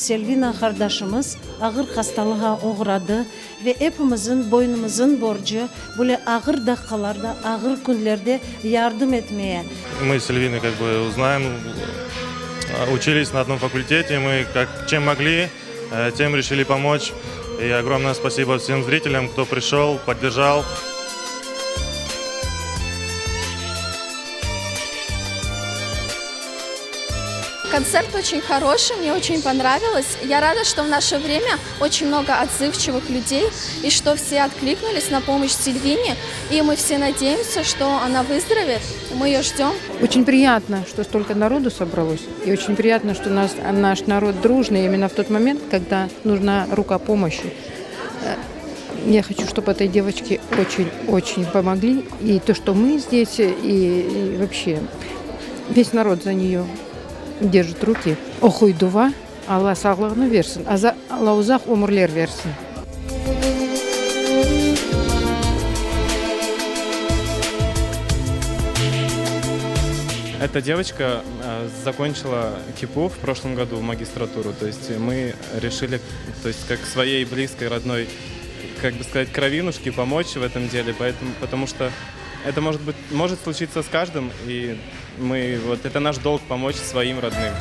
Selvina kardeşimiz ağır hastalığa uğradı ve hepimizin boynumuzun borcu böyle ağır dakikalarda, ağır günlerde yardım etmeye. Мы с Сильвиной как бы узнаем, учились на одном факультете, мы чем могли, тем решили помочь. И огромное спасибо всем зрителям, кто пришел, поддержал. Концерт очень хороший, мне очень понравилось. Я рада, что в наше время очень много отзывчивых людей и что все откликнулись на помощь Сильвине. И мы все надеемся, что она выздоровеет. Мы ее ждем. Очень приятно, что столько народу собралось. И очень приятно, что наш народ дружный именно в тот момент, когда нужна рука помощи. Я хочу, чтобы этой девочке очень-очень помогли. И то, что мы здесь, и вообще весь народ за нее держит руки. Охуйдува, Алла саглыгыны версин, Алла узак умурлер версин. Эта девочка закончила КИПУ в прошлом году, магистратуру. То есть мы решили, то есть как своей близкой, родной, как бы сказать, кровинушке помочь в этом деле, потому что это может случиться с каждым, и это наш долг помочь своим родным.